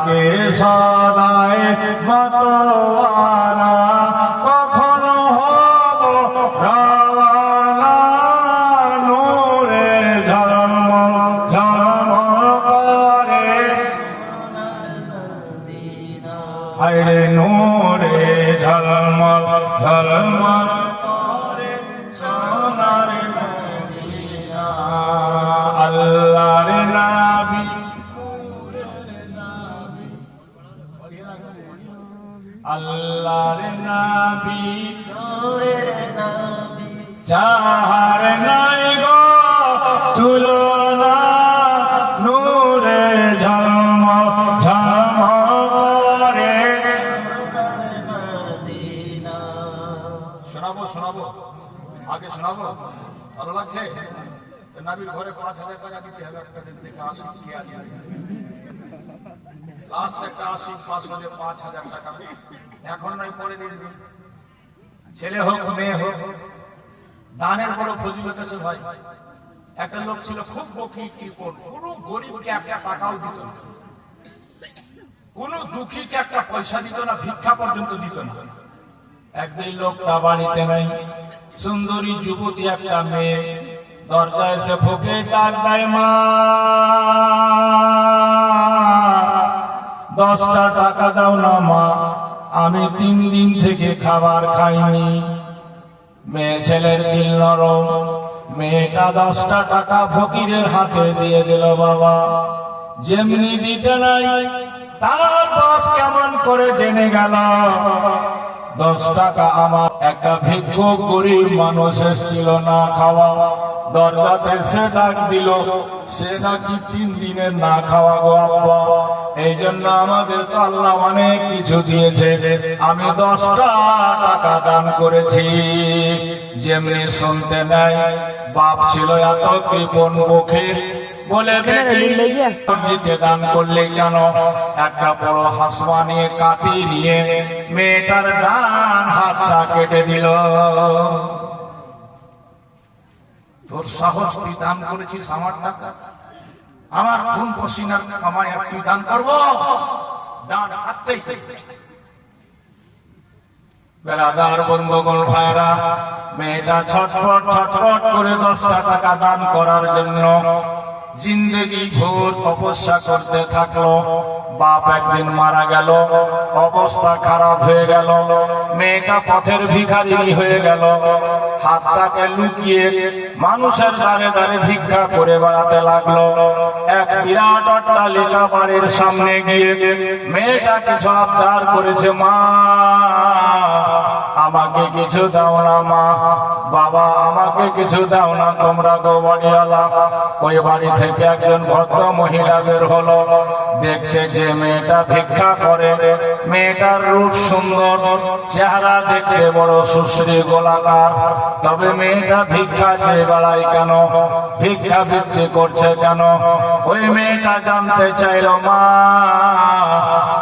থাকে সদাই মতওয়ারা, কখনো হব রাওয়ানা নূরে ঝলমল ঝলমল করে, হায়রে নূরে ঝলমল ঝলমল করে সোনার মদিনা। আল্লাহর নবী আল্লাহর নবী নূরের নবী, যাহার নাই গো তুলনা, নূরে ঝলমল ঝলমল করে। মদিনা। শোনাবো শোনাবো, আগে শোনাবো, ভালো লাগছে? নবীর ঘরে 5,000 টাকা দিতে হবে, একটা দিতে আশিক কে আছে, লাস্ট একটা আশিক পাস হলে 5,000 টাকা, এখন নয় পরে দিয়ে দিন। ছেলে হোক মেয়ে হোক, দানের বড় ফজিলত আছে ভাই। একটা লোক ছিল খুব বখিল কৃপণ, কোন গরিবকে একটা টাকাও দিত না, কোন দুঃখীকে একটা পয়সা দিত না, ভিক্ষা পর্যন্ত দিত না। একদিন লোকটা বাড়িতে নাই, সুন্দরী যুবতী একটা মেয়ে দরজায় এসে ফুঁকে ডাক দেয়, মা 10টা টাকা দাও না মা, আমি 3 দিন থেকে খাবার খাইনি। মেয়ে ছেলের দিল নরম, মেয়েটা 10টা টাকা ফকিরের হাতে দিয়ে দিল। বাবা যেমনি দিতে নাই, তার বাপ কেমন করে জেনে গেল 10 টাকা আমার। একটা ভিক্ষুক গরিব মানুষ এসেছিল না খাওয়া, দরজাতে সে ডাক দিল, সে নাকি 3 দিনের না খাওয়া গো আব্বা। এই জন্য আমাদের তো আল্লাহ অনেক কিছু দিয়েছে, আমি 10টা টাকা দান করেছি। যেমনি শুনতে নেয়, বাপ ছিল এত কৃপণ বখিল, বলে বেটি দান করলে কেন? একটা বড় হাসুয়া নিয়ে কাটি নিয়ে মেয়েটার ডান হাতটা কেটে দিল। তোর সাহস, তুই দান করেছিস আমার টাকা, আমার খুন পসিনার কামাই, আর তুই দান করবো? ডান হাতটাই বেলাদার বন্ধুগণ ভাইরা, মেয়েটা ছটফট ছটফট করে 10টা টাকা দান করার জন্য জিন্দেগি ভোর তপস্যা করতে থাকলো। বাপ একদিন মারা গেল, অবস্থা খারাপ হয়ে গেল, মেয়েটা পথের ভিখারিনী হয়ে গেল। হাতটাকে লুকিয়ে মানুষের দ্বারে দ্বারে ভিক্ষা করে বেড়াতে লাগলো। এক বিরাট অট্টালিকা বাড়ির সামনে গিয়ে মেয়েটা কিছু আবদার করেছে, মা আমাকে কিছু দাও না মা, বাবা আমাকে কিছু দাও না তোমরা গো বাড়িওয়ালা। ওই বাড়ি থেকে একজন ভদ্র মহিলা বের হলো, দেখছে যে মেয়েটা ভিক্ষা করে, মেয়েটার রূপ সুন্দর, চেহারা দেখতে বড় সুশ্রী গোলাকার, তবে মেয়েটা ভিক্ষা চেয়ে বেড়ায় কেন, ভিক্ষা বৃত্তি করছে কেন? ওই মেয়েটা জানতে চাইল, মা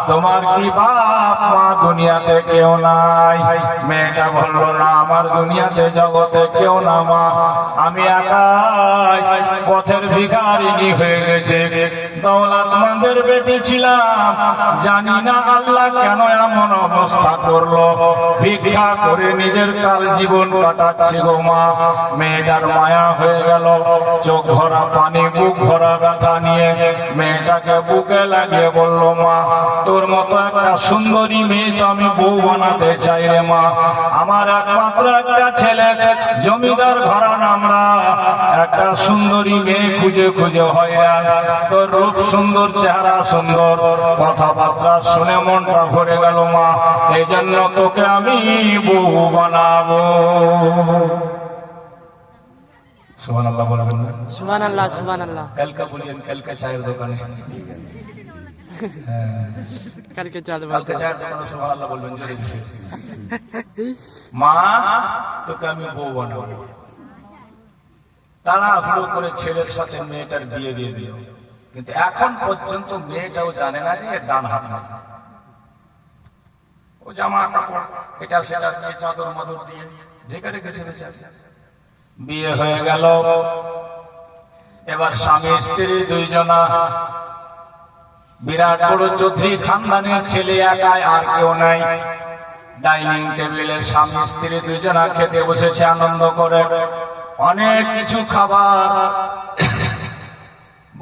তোমার কি বাপ মা দুনিয়াতে কেউ নাই? মেয়েটা বলল, না আমার দুনিয়াতে জগতে কেউ না মা, আমি একাই পথের ভিখারিনী হয়ে গেছে। দৌলতমন্দের বেটি ছিলাম, জানি না আল্লাহ কেন এমন অবস্থা করলো, ভিক্ষা করে নিজের কাল জীবন কাটাচ্ছি গো মা। মেয়েটার মায়া হয়ে গেল, চোখ ভরা পানি, বুক ভরা ব্যথা নিয়ে মেয়েটাকে বুকে লাগিয়ে বলল, মা তোর মতো একটা সুন্দরী মেয়ে তো আমি বউ বানাতে চাই রে মা। আমার একমাত্র একটা ছেলে, জমিদার ঘরানা আমরা, একটা সুন্দরী মেয়ে খুঁজে খুঁজে হয়রান। তোর রূপ সুন্দর, চেহারা সুন্দর, কথাবার্তা শুনে মনটা ভরে গেল মা, এই জন্য তোকে আমি বউ বানাবো। সুবহানাল্লাহ বলবেন না? সুবহানাল্লাহ সুবহানাল্লাহ। কালকে বলিয়েন, কালকে চায়ের দোকানে, কালকে চাঁদ কালকে চায়ের দোকানে সুবহানাল্লাহ বলবেন জোরে জোরে। মা তোকে আমি বউ বানাবো। তাড়াহুড়ো করে ছেলের সাথে মেয়েটার বিয়ে দিয়ে দিল, কিন্তু এখন পর্যন্ত মেয়েটাও জানে না যে এর ডান হাত নাই। ও জামা কাপড় এটা সেটা দিয়ে, চাদর মাদর দিয়ে ঢেকে রেখেছে বেচারা। বিয়ে হয়ে গেল, এবার স্বামী স্ত্রী দুইজনা বিরাট বড় চৌধুরী খানদানের ছেলে একাই, আর কেউ নাই। ডাইনিং টেবিলে স্বামী স্ত্রী দুজনা খেতে বসেছে আনন্দ করে। অনেক কিছু খাবার,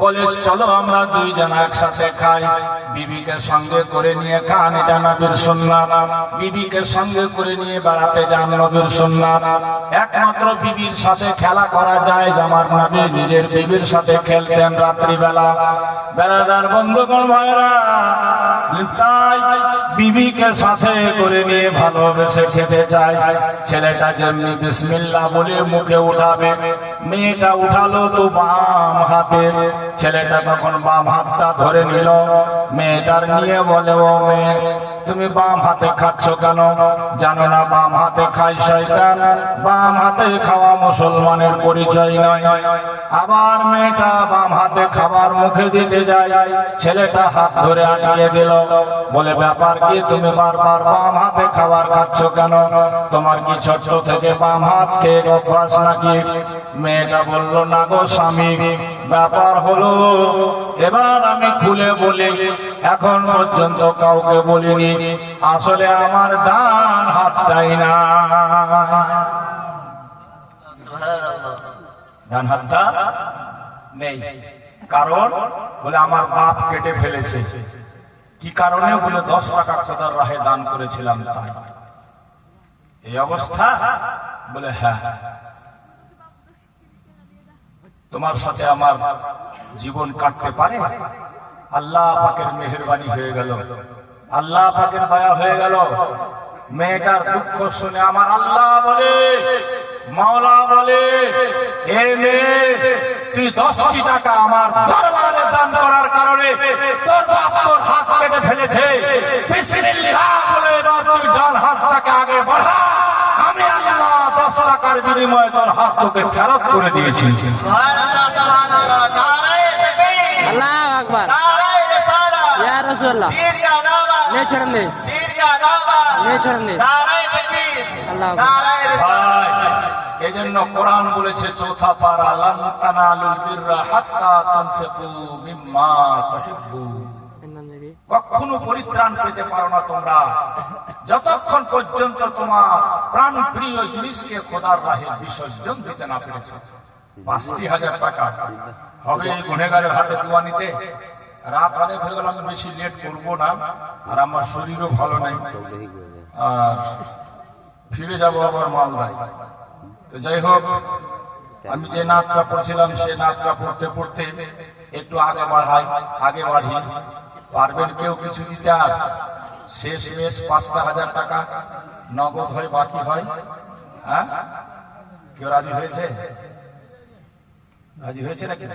বলে চলো আমরা দুইজনা একসাথে খাই। বিবিকে সঙ্গে করে নিয়ে খান, এটা নবীর সুন্নাত। বিবিকে সঙ্গে করে নিয়ে বেড়াতে যান, নবীর সুন্নাত। একমাত্র বিবির সাথে খেলা করা যায়, আমার নবী নিজের বিবির সাথে খেলতেন রাত্রিবেলা। বেড়াদার বন্ধুগণ ভাইরা, তাই বিবিকে সাথে করে নিয়ে ভালোবেসে খেতে চায়। ছেলেটা যেমনি বিসমিল্লাহ বলে মুখে উঠাবে, মেয়েটা উঠালো তো বাম হাতে। ছেলেটা তখন বাম হাতটা ধরে নিল, মেয়েটার নিয়ে বলে, ও মেয়ে তুমি বাম হাতে খাচ্ছ কেন? জানো না বাম হাতে খাই শয়তান? বাম হাতে খাওয়া মুসলমানের পরিচয় নয়। আবার মেয়েটা বাম হাতে খাবার মুখে দিতে যায়, ছেলেটা হাত ধরে আটকে দিল, বলে ব্যাপার কি, তুমি বারবার বাম হাতে খাবার খাচ্ছ কেন? তোমার কি ছোট থেকে বাম হাত খেয়ে অভ্যাস নাকি? মেয়েটা বলল, না গো স্বামী, ব্যাপার হলো এবার আমি খুলে বলি, এখন পর্যন্ত কাউকে বলিনি, আসলে আমার ডান হাতটাই না। সুবহানাল্লাহ। ডান হাতটা নেই, কারণ বলে আমার বাপ কেটে ফেলেছে। কি কারণে? বলে 10 টাকা খোদার রাহে দান করেছিলাম তাই এই অবস্থা। বলে হ্যাঁ, তোমার সাথে আমার জীবন কাটতে পারে? আল্লাহ পাকের মেহেরবানি হয়ে গেল, আল্লাহ পাকের দয়া হয়ে গেল। মেয়েটার দুঃখ শুনে আমার আল্লাহ বলে, মাওলা বলে, এ মেয়ে তুই 10টি টাকা আমার দরবারে দান করার কারণে তোর বাপ তোর হাত কেটে ফেলেছে। বিসমিল্লাহ বলে এবার তুই ডান হাতটাকে আগে বাড়া, আমি আল্লাহ 10 টাকার বিনিময়ে তোর হাত তোকে ফেরত করে দিয়েছি। সুবহানাল্লাহ, সুবহানাল্লাহ। নারায়ে তাকবীর, अल्लाह अकबर। नाराए रिसालत, या रसूलुल्लाह। पीर का दामन, ले छोड़ दे, पीर का दामन, ले छोड़ दे। नाराए तकबीर, अल्लाह अकबर। नाराए रिसालत। এই জন্য কোরআন বলেছে 4থা পারা, লান তানালুল বিররা হাত্তা তুনফিকু মিম্মা তুহিব্বুন। इन्ना नबी। কখনো পরিত্রাণ পেতে পারো না তোমরা যতক্ষণ পর্যন্ত তোমার প্রাণ প্রিয় জিনিসকে খোদার রাহে বিসর্জন দিতে না পেরেছো। 50,000 টাকা হবে এই গুনেগারের হাতে দোয়া নিতে? রাত অনেক হয়ে গেল, আমি বেশি লেট করব না, আর আমার শরীরও ভালো নাই, আর ফিরে যাব আবার মালদায়। তো যাই হোক, আমি যে নাচটা পড়ছিলাম সে নাচটা পড়তে পড়তে একটু আগে বাড়ি। পারবেন কেউ কিছু দিতে? আর শেষ 5,000 টাকা নগদ হয়, বাকি হয়। হ্যাঁ, কেউ রাজি হয়েছে? রাজি হয়েছে নাকি?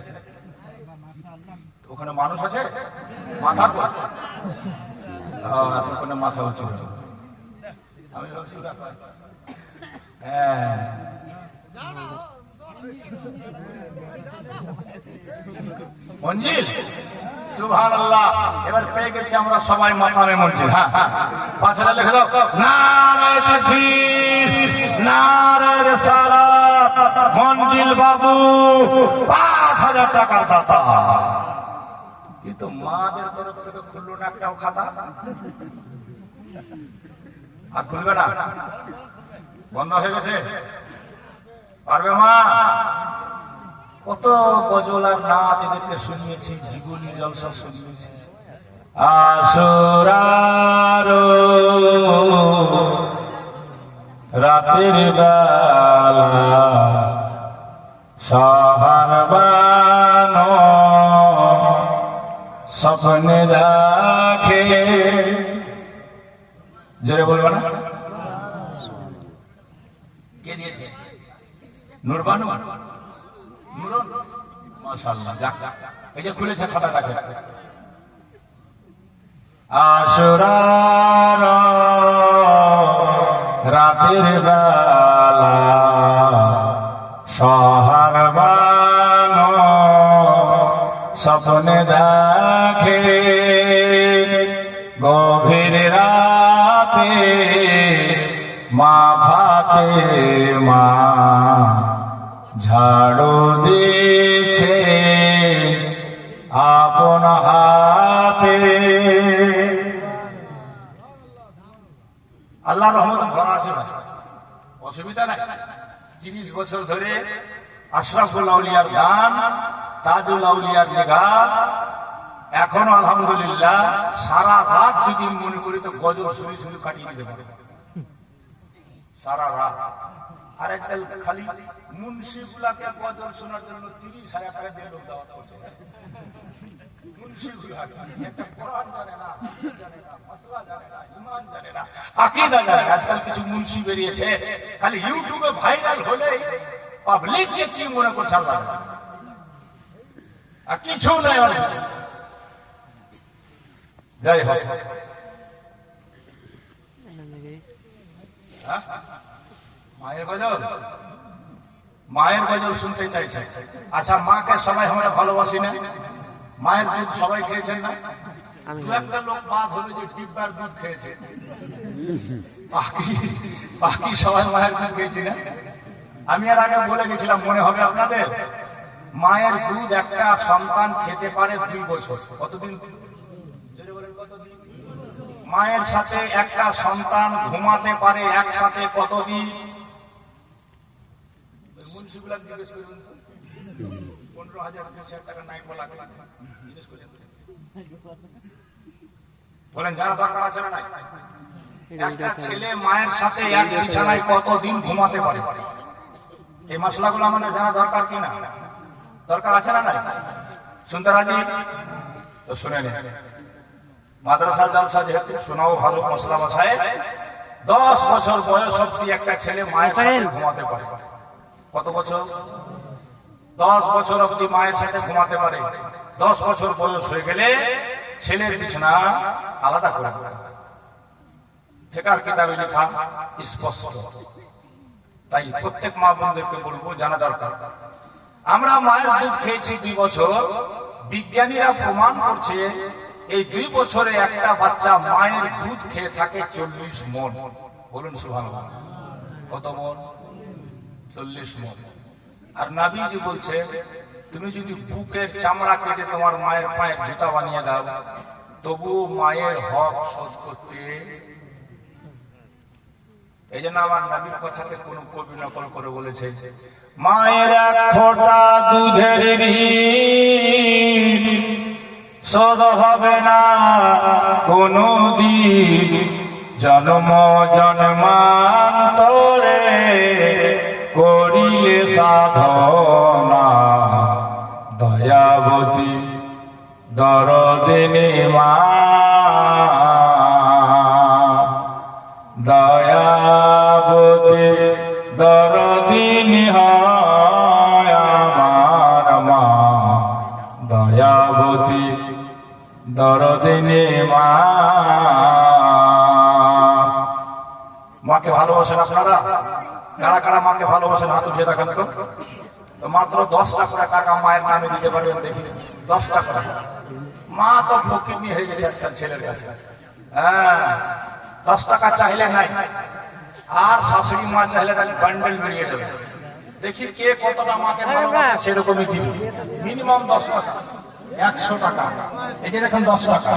ওখানে মানুষ আছে? মাথা কই? ওখানে মাথা উঁচু। আমি ভাবছি হ্যাঁ, মঞ্জিল, সুবহানাল্লাহ। এবার পেয়ে গেছি আমরা সবাই মাকামে মঞ্জিল। হ্যাঁ, 5,000 লিখে দাও। নারায়ে তাকবীর, নারায়ে রিসালাত। মঞ্জিল বাবু 5,000 টাকার দাতা। কিন্তু মাদের তরফ থেকে খুললো না একটাও খাতা, আর খুলবে না, বন্ধ হয়ে গেছে। পারবে মা? কত গজল আর নাচ এদেরকে শুনিয়েছি, জীবনী জলসা শুনিয়েছি। আসরার রাতের বেলা সাহার বানো স্বপ্নে দেখে, জোরে বলবো না? কে দিয়েছে? নুরবানু, নুরন, মাশাআল্লাহ। যাক, এই যে খুলেছে খাতাটাকে। আসরার রাতের বেলা সাহার বানো স্বপ্নে দেখে, গভীর রাতে মা ফাতেমা ঝাড়ু দিচ্ছে আপন হাতে, অসুবিধা নাই। 30 বছর ধরে আশরাফুল আউলিয়ার গান, তাজুল আউলিয়ার নিগার, এখনো আলহামদুলিল্লাহ সারা রাত যদি মনে করি তো গজল শুনে শুনে কাটিয়ে দিতে পারে সারা রাত। আর একটা খালি মুন্সিগুলাকে গজল শোনার জন্য 30,000 টাকা দিয়ে লোক দাওয়াত করছে। মুন্সিগুলাকে একটা কোরআন জানে না, হাদিস জানে না, মাসলা জানে না, ঈমান জানে না, আকীদা জানে না। আজকাল কিছু মুন্সি বেরিয়েছে, খালি ইউটিউবে ভাইরাল হলেই পাবলিক যে কি মনে করছে আল্লাহ জানে। আর কিছু নাই অনেক। যাই হোক, হ্যাঁ? মায়ের গজল, মায়ের গজল শুনতে চাইছে। আচ্ছা, মাকে সবাই আমরা ভালোবাসি না? মায়ের দুধ সবাই খেয়েছেন না? দু একটা লোক বাদ হলো যে ডিব্বার দুধ খেয়েছে, বাকি সবাই মায়ের দুধ খেয়েছি না? আমি এর আগে বলে গেছিলাম, মনে হবে আপনাদের, মায়ের দুধ একটা সন্তান খেতে পারে 2 বছর। কতদিন? মায়ের সাথে একটা সন্তান ঘুমাতে পারে একসাথে কতদিন? মুন্সিগুলা জিজ্ঞেস করুন তো, 15,000 টাকা নাইট বলা জিজ্ঞেস করেন, বলেন যারা দরকার আছে না নাই? একটা ছেলে মায়ের সাথে এক বিছানায় কতদিন ঘুমাতে পারে? এই মশলাগুলো আমাদের জানা দরকার কিনা? দরকার আছে না নাই? শুনতে রাজি তো শুনে নিন। মাদ্রাসা জালসা যেহেতু শোনাও ভালো মশলা মশায়, 10 বছর বয়স অবধি একটা ছেলে মায়ের সাথে ঘুমাতে পারে। কত বছর? 10 বছর অবধি মায়ের সাথে ঘুমাতে পারে। 10 বছর বয়স হয়ে গেলে ছেলের বিছানা আলাদা করে দেবে। ফিকার কিতাবে লেখা স্পষ্ট। তাই প্রত্যেক মা বোনদেরকে বলবো, জানা দরকার। আমরা মায়ের দুধ খেয়েছি 2 বছর, বিজ্ঞানীরা প্রমাণ করছে এই 2 বছরে একটা বাচ্চা মায়ের দুধ খেয়ে থাকে 40 মণ। বলুন সুবহানাল্লাহ। কত মণ? 40 মণ। আর নবীজি বলছে, তুমি যদি বুকের চামড়া কেটে তোমার মায়ের পায়ের জুতা বানিয়ে দাও, তবুও মায়ের হক শোধ করতে। এই জন্য আমার নবীর কথাকে কোন কবি নকল করে বলেছে, মায়ের এক ফোঁটা দুধের ঋণ শোধ হবে না কোনো দিন, জন্ম জন্মান্তরে করিলে সাধনা, দয়াবতী দরদিনী মা, দয়াবতী দরদিনী হয় আমার মা, দয়াবতী দরদিনী মা। মাকে ভালোবাসেন আপনারা? কারা কারা মাকে ভালোবাসেন হাত উঠিয়ে দেখান তো। তো মাত্র 10 টাকা করে টাকা মায়ের নামে দিতে পারবেন দেখি, 10 টাকা। মা তো ফকিরনি হয়ে গেছে আজকাল ছেলের কাছে। হ্যাঁ, 10 টাকা চাইলে নাই, আর শাশুড়ি মা চাইলে তাকে বান্ডেল বেরিয়ে যাবে। দেখি কে কতটা মাকে ভালোবাসে, সেরকমই দিবি। মিনিমাম 10 টাকা, 100 টাকা। এই যে দেখেন 10 টাকা।